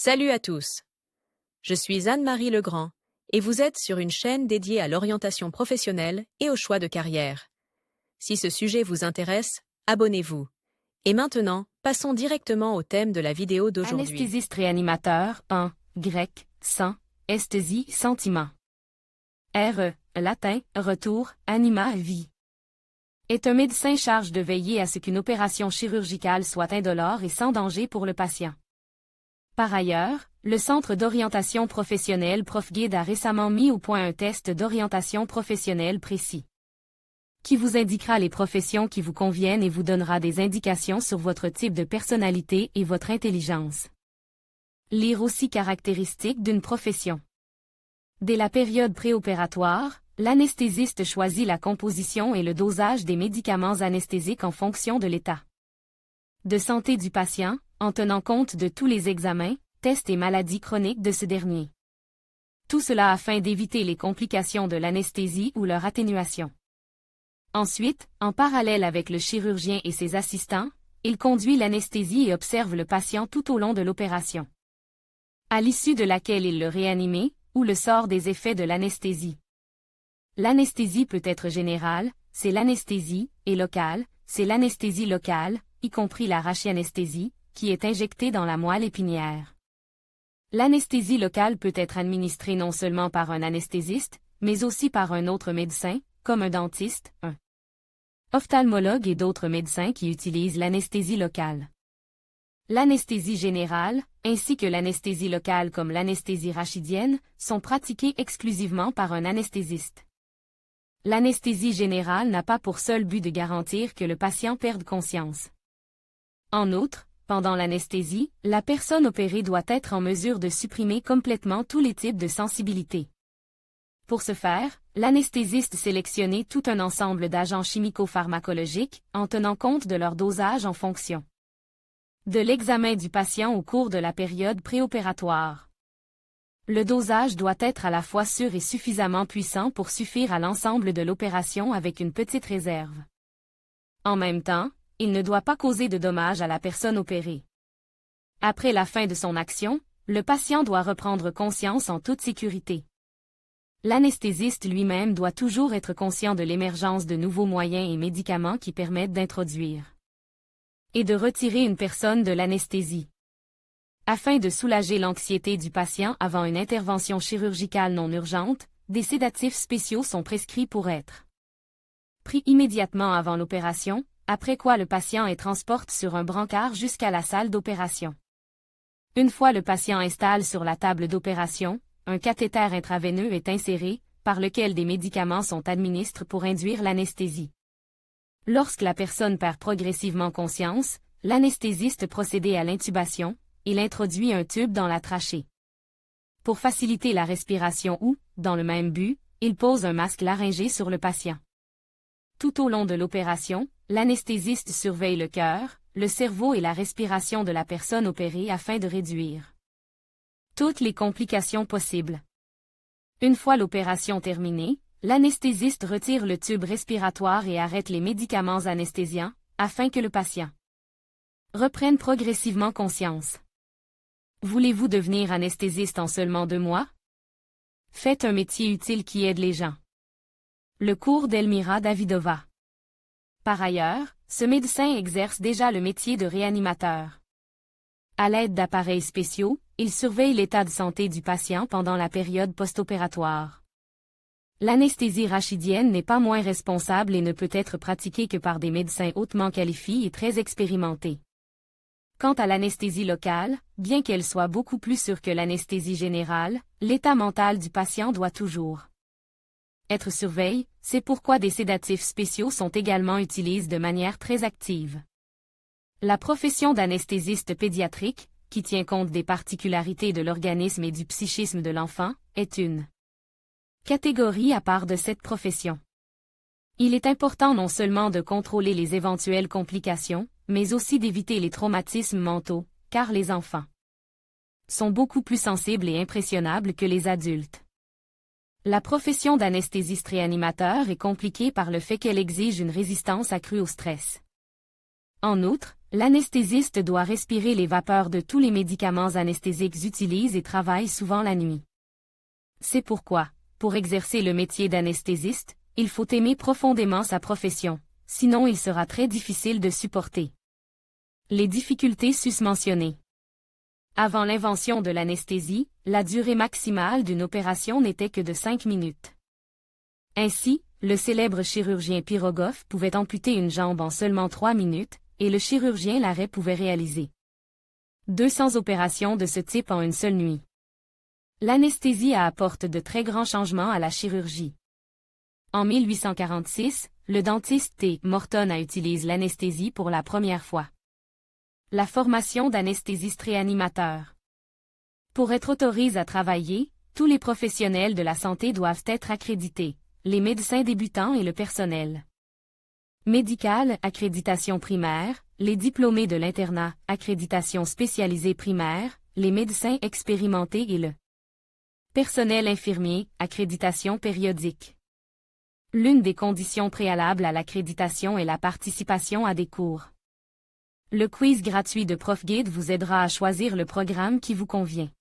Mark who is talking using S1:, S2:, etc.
S1: Salut à tous. Je suis Anne-Marie Legrand et vous êtes sur une chaîne dédiée à l'orientation professionnelle et au choix de carrière. Si ce sujet vous intéresse, abonnez-vous. Et maintenant, passons directement au thème de la vidéo d'aujourd'hui.
S2: Anesthésiste réanimateur, 1, grec, sang, esthésie, sentiment. RE, latin, retour, anima, vie. Est un médecin charge de veiller à ce qu'une opération chirurgicale soit indolore et sans danger pour le patient. Par ailleurs, le Centre d'orientation professionnelle ProfGuide a récemment mis au point un test d'orientation professionnelle précis, qui vous indiquera les professions qui vous conviennent et vous donnera des indications sur votre type de personnalité et votre intelligence. Lire aussi caractéristiques d'une profession. Dès la période préopératoire, l'anesthésiste choisit la composition et le dosage des médicaments anesthésiques en fonction de l'état de santé du patient, en tenant compte de tous les examens, tests et maladies chroniques de ce dernier. Tout cela afin d'éviter les complications de l'anesthésie ou leur atténuation. Ensuite, en parallèle avec le chirurgien et ses assistants, il conduit l'anesthésie et observe le patient tout au long de l'opération, à l'issue de laquelle il le réanime, ou le sort des effets de l'anesthésie. L'anesthésie peut être générale, c'est l'anesthésie, et locale, c'est l'anesthésie locale, y compris la rachianesthésie, qui est injectée dans la moelle épinière. L'anesthésie locale peut être administrée non seulement par un anesthésiste, mais aussi par un autre médecin, comme un dentiste, un ophtalmologue et d'autres médecins qui utilisent l'anesthésie locale. L'anesthésie générale, ainsi que l'anesthésie locale comme l'anesthésie rachidienne, sont pratiquées exclusivement par un anesthésiste. L'anesthésie générale n'a pas pour seul but de garantir que le patient perde conscience. En outre, pendant l'anesthésie, la personne opérée doit être en mesure de supprimer complètement tous les types de sensibilité. Pour ce faire, l'anesthésiste sélectionne tout un ensemble d'agents chimico-pharmacologiques, en tenant compte de leur dosage en fonction de l'examen du patient au cours de la période préopératoire. Le dosage doit être à la fois sûr et suffisamment puissant pour suffire à l'ensemble de l'opération avec une petite réserve. En même temps, il ne doit pas causer de dommages à la personne opérée. Après la fin de son action, le patient doit reprendre conscience en toute sécurité. L'anesthésiste lui-même doit toujours être conscient de l'émergence de nouveaux moyens et médicaments qui permettent d'introduire et de retirer une personne de l'anesthésie. Afin de soulager l'anxiété du patient avant une intervention chirurgicale non urgente, des sédatifs spéciaux sont prescrits pour être pris immédiatement avant l'opération, après quoi le patient est transporté sur un brancard jusqu'à la salle d'opération. Une fois le patient installé sur la table d'opération, un cathéter intraveineux est inséré, par lequel des médicaments sont administrés pour induire l'anesthésie. Lorsque la personne perd progressivement conscience, l'anesthésiste procède à l'intubation, il introduit un tube dans la trachée. Pour faciliter la respiration ou, dans le même but, il pose un masque laryngé sur le patient. Tout au long de l'opération, l'anesthésiste surveille le cœur, le cerveau et la respiration de la personne opérée afin de réduire toutes les complications possibles. Une fois l'opération terminée, l'anesthésiste retire le tube respiratoire et arrête les médicaments anesthésiants, afin que le patient reprenne progressivement conscience. Voulez-vous devenir anesthésiste en seulement 2 mois? Faites un métier utile qui aide les gens. Le cours d'Elmira Davidova. Par ailleurs, ce médecin exerce déjà le métier de réanimateur. À l'aide d'appareils spéciaux, il surveille l'état de santé du patient pendant la période post-opératoire. L'anesthésie rachidienne n'est pas moins responsable et ne peut être pratiquée que par des médecins hautement qualifiés et très expérimentés. Quant à l'anesthésie locale, bien qu'elle soit beaucoup plus sûre que l'anesthésie générale, l'état mental du patient doit toujours être surveillé, c'est pourquoi des sédatifs spéciaux sont également utilisés de manière très active. La profession d'anesthésiste pédiatrique, qui tient compte des particularités de l'organisme et du psychisme de l'enfant, est une catégorie à part de cette profession. Il est important non seulement de contrôler les éventuelles complications, mais aussi d'éviter les traumatismes mentaux, car les enfants sont beaucoup plus sensibles et impressionnables que les adultes. La profession d'anesthésiste réanimateur est compliquée par le fait qu'elle exige une résistance accrue au stress. En outre, L'anesthésiste doit respirer les vapeurs de tous les médicaments anesthésiques utilisés et travaille souvent la nuit. C'est pourquoi, pour exercer le métier d'anesthésiste, il faut aimer profondément sa profession, sinon il sera très difficile de supporter. Les difficultés susmentionnées. Avant l'invention de l'anesthésie, la durée maximale d'une opération n'était que de 5 minutes. Ainsi, le célèbre chirurgien Pirogov pouvait amputer une jambe en seulement 3 minutes, et le chirurgien Larrey pouvait réaliser 200 opérations de ce type en une seule nuit. L'anesthésie apporte de très grands changements à la chirurgie. En 1846, le dentiste T. Morton a utilisé l'anesthésie pour la première fois. La formation d'anesthésiste réanimateur. Pour être autorisé à travailler, tous les professionnels de la santé doivent être accrédités, les médecins débutants et le personnel médical, accréditation primaire, les diplômés de l'internat, accréditation spécialisée primaire, les médecins expérimentés et le personnel infirmier, accréditation périodique. L'une des conditions préalables à l'accréditation est la participation à des cours. Le quiz gratuit de ProfGuide vous aidera à choisir le programme qui vous convient.